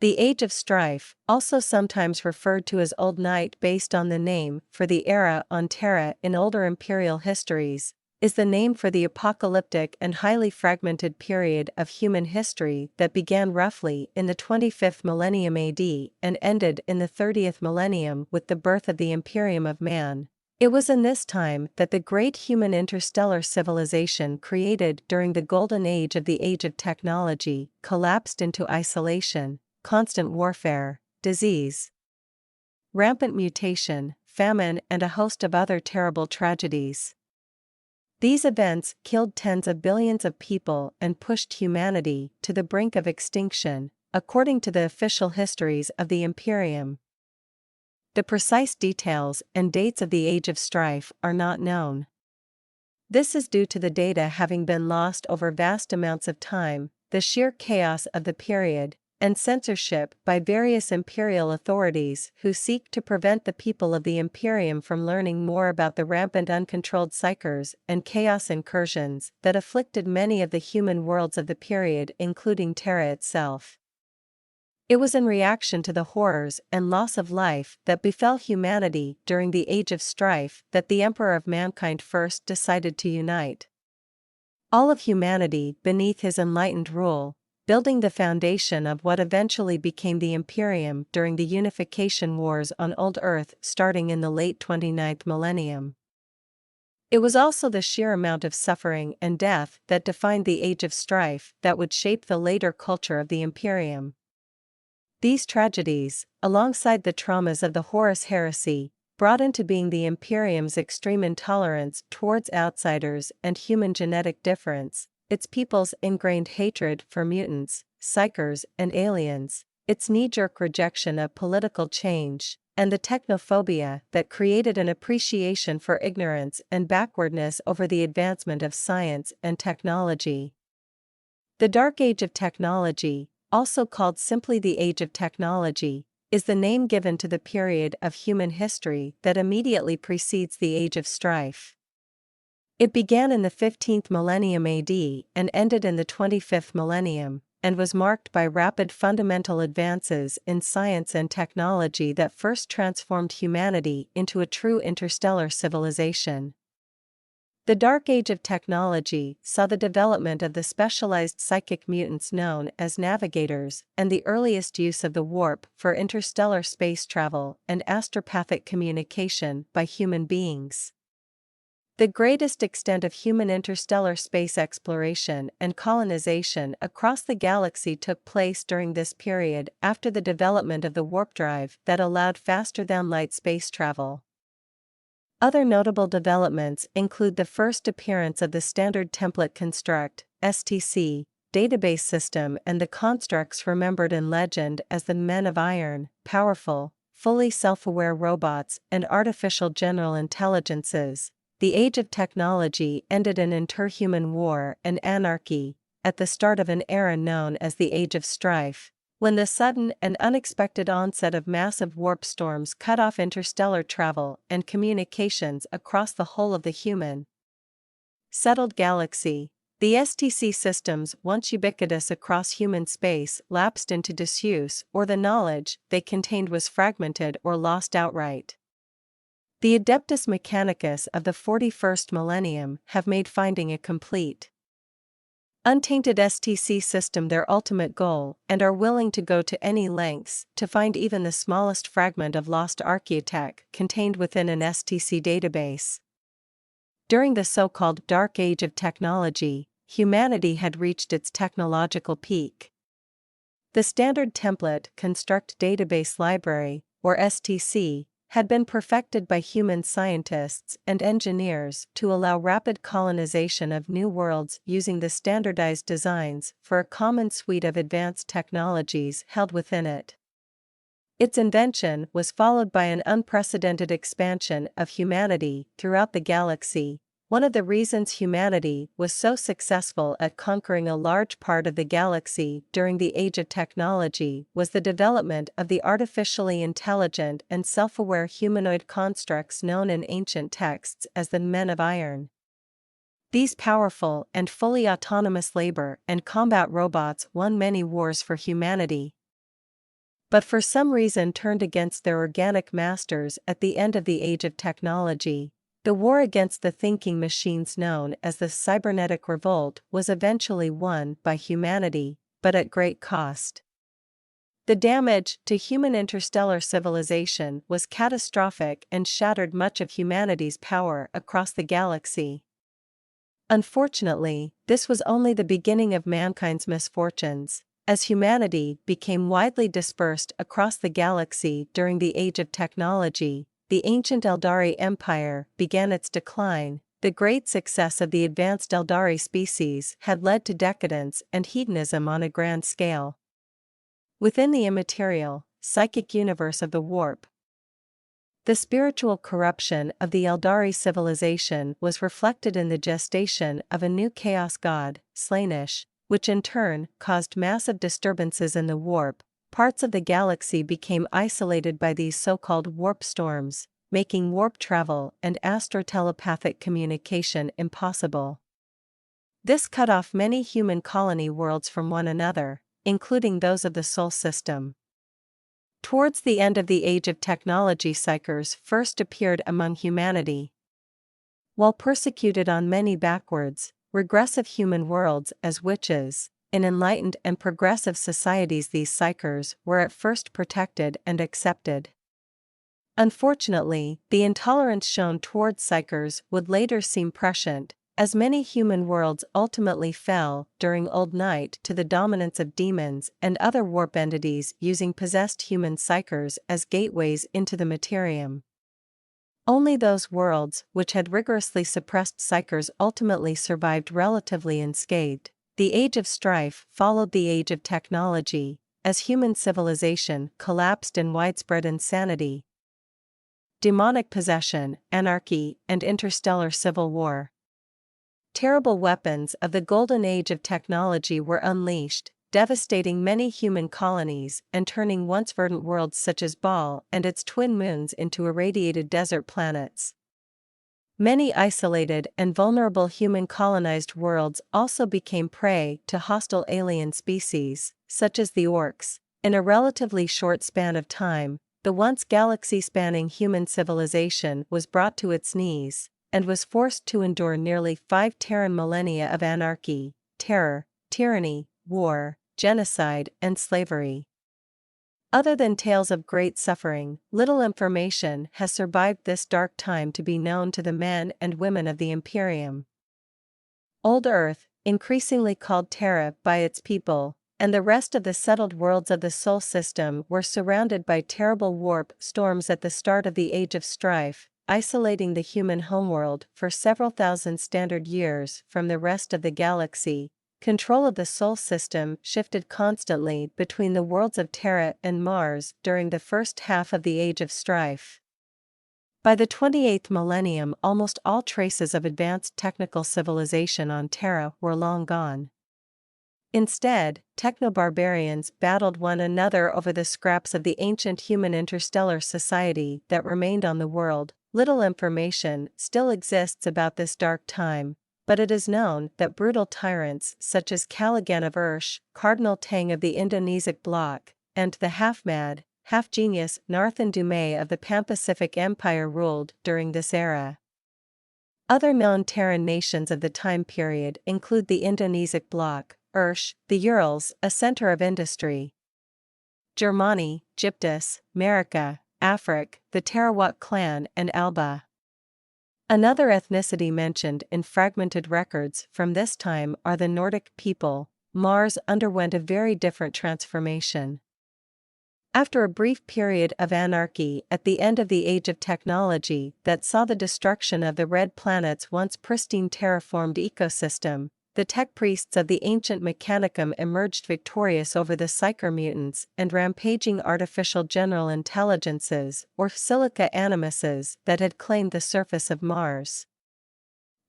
The Age of Strife, also sometimes referred to as Old Night based on the name for the era on Terra in older imperial histories, is the name for the apocalyptic and highly fragmented period of human history that began roughly in the 25th millennium AD and ended in the 30th millennium with the birth of the Imperium of Man. It was in this time that the great human interstellar civilization created during the golden age of the Age of Technology collapsed into isolation, constant warfare, disease, rampant mutation, famine, and a host of other terrible tragedies. These events killed tens of billions of people and pushed humanity to the brink of extinction, according to the official histories of the Imperium. The precise details and dates of the Age of Strife are not known. This is due to the data having been lost over vast amounts of time, the sheer chaos of the period, and censorship by various imperial authorities who seek to prevent the people of the Imperium from learning more about the rampant uncontrolled psychers and chaos incursions that afflicted many of the human worlds of the period, including Terra itself. It was in reaction to the horrors and loss of life that befell humanity during the Age of Strife that the Emperor of Mankind first decided to unite all of humanity beneath his enlightened rule, building the foundation of what eventually became the Imperium during the unification wars on Old Earth starting in the late 29th millennium. It was also the sheer amount of suffering and death that defined the Age of Strife that would shape the later culture of the Imperium. These tragedies, alongside the traumas of the Horus Heresy, brought into being the Imperium's extreme intolerance towards outsiders and human genetic difference, its people's ingrained hatred for mutants, psychers, and aliens, its knee-jerk rejection of political change, and the technophobia that created an appreciation for ignorance and backwardness over the advancement of science and technology. The Dark Age of Technology, also called simply the Age of Technology, is the name given to the period of human history that immediately precedes the Age of Strife. It began in the 15th millennium AD and ended in the 25th millennium, and was marked by rapid fundamental advances in science and technology that first transformed humanity into a true interstellar civilization. The Dark Age of Technology saw the development of the specialized psychic mutants known as navigators and the earliest use of the warp for interstellar space travel and astropathic communication by human beings. The greatest extent of human interstellar space exploration and colonization across the galaxy took place during this period after the development of the warp drive that allowed faster-than-light space travel. Other notable developments include the first appearance of the Standard Template Construct (STC) database system and the constructs remembered in legend as the Men of Iron, powerful, fully self-aware robots and artificial general intelligences. The Age of Technology ended in interhuman war and anarchy, at the start of an era known as the Age of Strife, when the sudden and unexpected onset of massive warp storms cut off interstellar travel and communications across the whole of the human settled galaxy. The STC systems, once ubiquitous across human space, lapsed into disuse, or the knowledge they contained was fragmented or lost outright. The Adeptus Mechanicus of the 41st millennium have made finding a complete, untainted STC system their ultimate goal and are willing to go to any lengths to find even the smallest fragment of lost archaeotech contained within an STC database. During the so-called Dark Age of Technology, humanity had reached its technological peak. The Standard Template Construct Database Library, or STC, had been perfected by human scientists and engineers to allow rapid colonization of new worlds using the standardized designs for a common suite of advanced technologies held within it. Its invention was followed by an unprecedented expansion of humanity throughout the galaxy. One of the reasons humanity was so successful at conquering a large part of the galaxy during the Age of Technology was the development of the artificially intelligent and self-aware humanoid constructs known in ancient texts as the Men of Iron. These powerful and fully autonomous labor and combat robots won many wars for humanity. but for some reason turned against their organic masters at the end of the Age of Technology. The war against the thinking machines known as the Cybernetic Revolt was eventually won by humanity, but at great cost. The damage to human interstellar civilization was catastrophic and shattered much of humanity's power across the galaxy. Unfortunately, this was only the beginning of mankind's misfortunes, as humanity became widely dispersed across the galaxy during the Age of Technology. The ancient Eldari Empire began its decline. The great success of the advanced Eldari species had led to decadence and hedonism on a grand scale. Within the immaterial, psychic universe of the warp, the spiritual corruption of the Eldari civilization was reflected in the gestation of a new chaos god, Slaanesh, which in turn caused massive disturbances in the warp. Parts of the galaxy became isolated by these so-called warp storms, making warp travel and astro-telepathic communication impossible. This cut off many human colony worlds from one another, including those of the Sol system. Towards the end of the Age of Technology, psychers first appeared among humanity. While persecuted on many backwards, regressive human worlds as witches, in enlightened and progressive societies these psychers were at first protected and accepted. Unfortunately, the intolerance shown towards psychers would later seem prescient, as many human worlds ultimately fell during Old Night to the dominance of demons and other warp entities using possessed human psychers as gateways into the Imperium. Only those worlds which had rigorously suppressed psychers ultimately survived relatively unscathed. The Age of Strife followed the Age of Technology, as human civilization collapsed in widespread insanity, demonic possession, anarchy, and interstellar civil war. Terrible weapons of the Golden Age of Technology were unleashed, devastating many human colonies and turning once verdant worlds such as Baal and its twin moons into irradiated desert planets. Many isolated and vulnerable human colonized worlds also became prey to hostile alien species, such as the orcs. In a relatively short span of time, the once galaxy-spanning human civilization was brought to its knees, and was forced to endure nearly 5 Terran millennia of anarchy, terror, tyranny, war, genocide, and slavery. Other than tales of great suffering, little information has survived this dark time to be known to the men and women of the Imperium. Old Earth, increasingly called Terra by its people, and the rest of the settled worlds of the Sol system were surrounded by terrible warp storms at the start of the Age of Strife, isolating the human homeworld for several thousand standard years from the rest of the galaxy. Control of the Sol system shifted constantly between the worlds of Terra and Mars during the first half of the Age of Strife. By the 28th millennium, almost all traces of advanced technical civilization on Terra were long gone. Instead, techno-barbarians battled one another over the scraps of the ancient human interstellar society that remained on the world. Little information still exists about this dark time, but it is known that brutal tyrants such as Caligan of Ursh, Cardinal Tang of the Indonesic bloc, and the half-mad, half-genius Narthan Dumay of the Pan-Pacific Empire ruled during this era. Other known Terran nations of the time period include the Indonesic bloc, Ursh, the Urals, a center of industry, Germany, Gyptus, Marika, Afric, the Tarawak clan, and Alba. Another ethnicity mentioned in fragmented records from this time are the Nordic people. Mars underwent a very different transformation. After a brief period of anarchy at the end of the Age of Technology that saw the destruction of the red planet's once pristine terraformed ecosystem, the tech priests of the ancient Mechanicum emerged victorious over the psyker mutants and rampaging artificial general intelligences or silica animuses that had claimed the surface of Mars.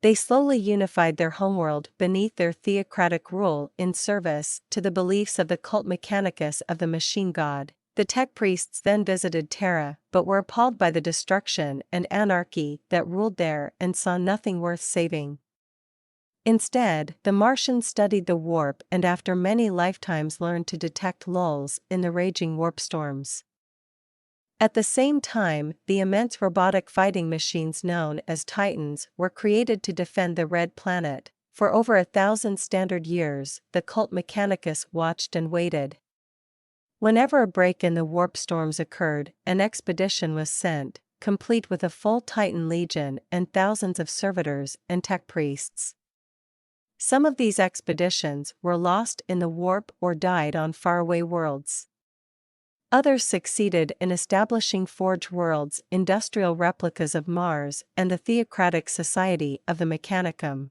They slowly unified their homeworld beneath their theocratic rule in service to the beliefs of the cult Mechanicus of the machine god. The tech priests then visited Terra but were appalled by the destruction and anarchy that ruled there and saw nothing worth saving. Instead, the Martians studied the warp and after many lifetimes learned to detect lulls in the raging warp storms. At the same time, the immense robotic fighting machines known as Titans were created to defend the Red Planet. For over 1,000 standard years, the cult Mechanicus watched and waited. Whenever a break in the warp storms occurred, an expedition was sent, complete with a full Titan legion and thousands of servitors and tech priests. Some of these expeditions were lost in the warp or died on faraway worlds. Others succeeded in establishing Forge Worlds, industrial replicas of Mars, and the theocratic society of the Mechanicum.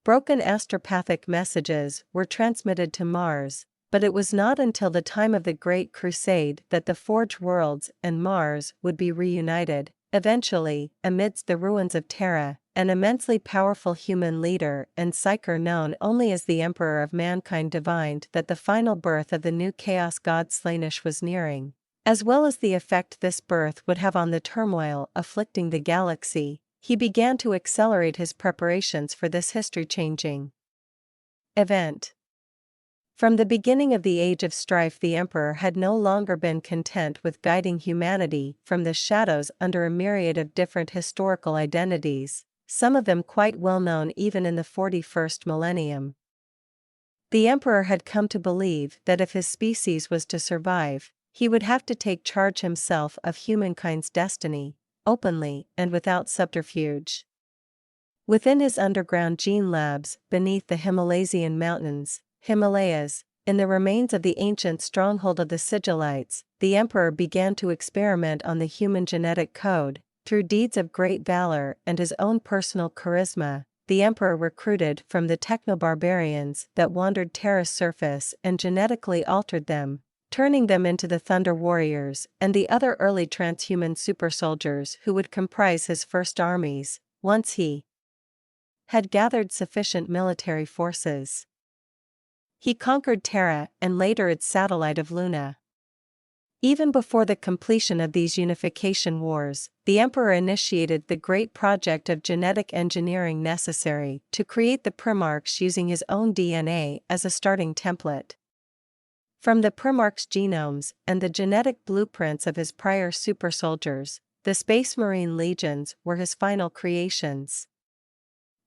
Broken astropathic messages were transmitted to Mars, but it was not until the time of the Great Crusade that the Forge Worlds and Mars would be reunited. Eventually, amidst the ruins of Terra, an immensely powerful human leader and psyker known only as the Emperor of Mankind divined that the final birth of the new chaos god Slaanesh was nearing, as well as the effect this birth would have on the turmoil afflicting the galaxy. He began to accelerate his preparations for this history-changing event. From the beginning of the Age of Strife, the Emperor had no longer been content with guiding humanity from the shadows under a myriad of different historical identities, some of them quite well known even in the 41st millennium. The Emperor had come to believe that if his species was to survive, he would have to take charge himself of humankind's destiny, openly and without subterfuge. Within his underground gene labs, beneath the Himalayan mountains, Himalayas, in the remains of the ancient stronghold of the Sigillites, the Emperor began to experiment on the human genetic code. Through deeds of great valor and his own personal charisma, the Emperor recruited from the techno-barbarians that wandered Terra's surface and genetically altered them, turning them into the Thunder Warriors and the other early transhuman super-soldiers who would comprise his first armies, once he had gathered sufficient military forces. He conquered Terra and later its satellite of Luna. Even before the completion of these unification wars, the Emperor initiated the great project of genetic engineering necessary to create the Primarchs using his own DNA as a starting template. From the Primarchs' genomes and the genetic blueprints of his prior super-soldiers, the Space Marine legions were his final creations.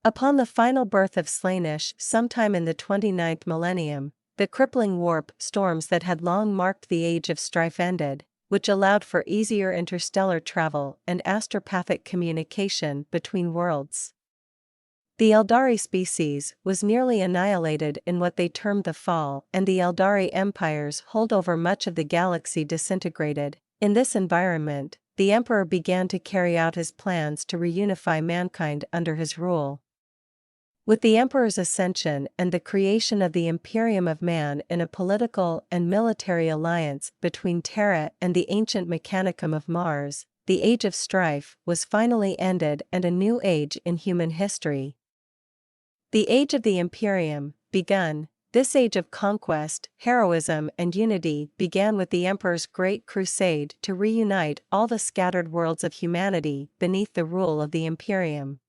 Upon the final birth of Slaanesh sometime in the 29th millennium, the crippling warp storms that had long marked the Age of Strife ended, which allowed for easier interstellar travel and astropathic communication between worlds. The Eldari species was nearly annihilated in what they termed the Fall, and the Eldari Empire's hold over much of the galaxy disintegrated. In this environment, the Emperor began to carry out his plans to reunify mankind under his rule. With the Emperor's ascension and the creation of the Imperium of Man in a political and military alliance between Terra and the ancient Mechanicum of Mars, the Age of Strife was finally ended and a new age in human history. The Age of the Imperium, begun. This age of conquest, heroism and unity began with the Emperor's great crusade to reunite all the scattered worlds of humanity beneath the rule of the Imperium.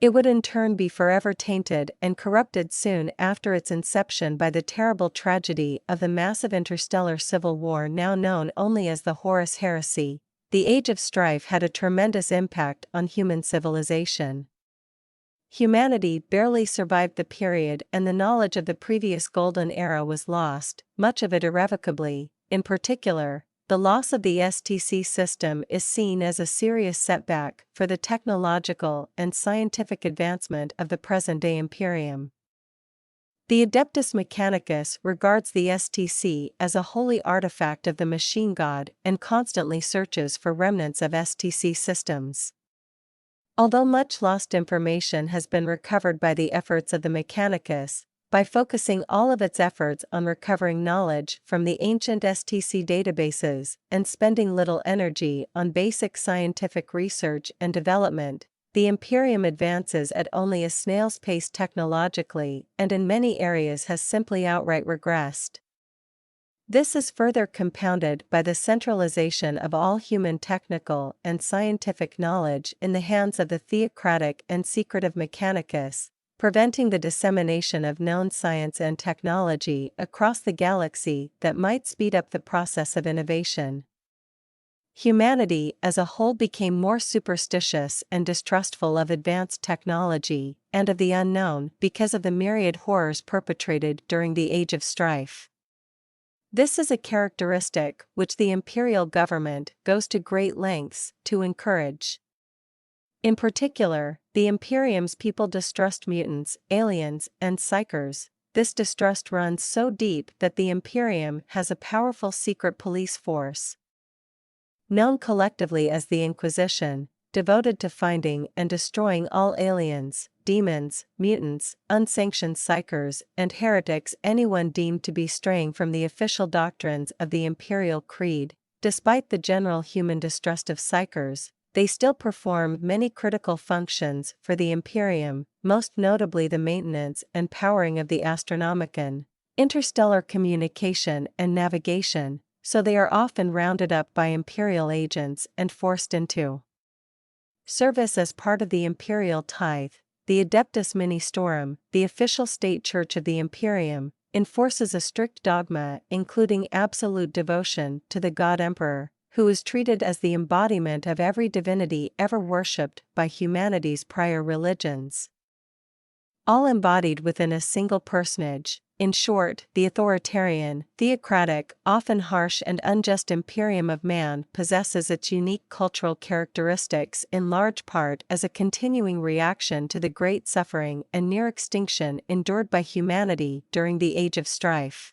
It would in turn be forever tainted and corrupted soon after its inception by the terrible tragedy of the massive interstellar civil war now known only as the Horus Heresy. The Age of Strife had a tremendous impact on human civilization. Humanity barely survived the period and the knowledge of the previous golden era was lost, much of it irrevocably. In particular, the loss of the STC system is seen as a serious setback for the technological and scientific advancement of the present-day Imperium. The Adeptus Mechanicus regards the STC as a holy artifact of the machine god and constantly searches for remnants of STC systems. Although much lost information has been recovered by the efforts of the Mechanicus, by focusing all of its efforts on recovering knowledge from the ancient STC databases and spending little energy on basic scientific research and development, the Imperium advances at only a snail's pace technologically and in many areas has simply outright regressed. This is further compounded by the centralization of all human technical and scientific knowledge in the hands of the theocratic and secretive Mechanicus, preventing the dissemination of known science and technology across the galaxy that might speed up the process of innovation. Humanity as a whole became more superstitious and distrustful of advanced technology and of the unknown because of the myriad horrors perpetrated during the Age of Strife. This is a characteristic which the imperial government goes to great lengths to encourage. In particular, the Imperium's people distrust mutants, aliens, and psychers. This distrust runs so deep that the Imperium has a powerful secret police force, known collectively as the Inquisition, devoted to finding and destroying all aliens, demons, mutants, unsanctioned psychers, and heretics, anyone deemed to be straying from the official doctrines of the Imperial Creed. Despite the general human distrust of psychers, they still perform many critical functions for the Imperium, most notably the maintenance and powering of the Astronomicon, interstellar communication and navigation, so they are often rounded up by Imperial agents and forced into service as part of the Imperial Tithe. The Adeptus Ministorum, the official state church of the Imperium, enforces a strict dogma including absolute devotion to the God Emperor, who is treated as the embodiment of every divinity ever worshipped by humanity's prior religions, all embodied within a single personage. In short, the authoritarian, theocratic, often harsh and unjust Imperium of man possesses its unique cultural characteristics in large part as a continuing reaction to the great suffering and near extinction endured by humanity during the Age of Strife.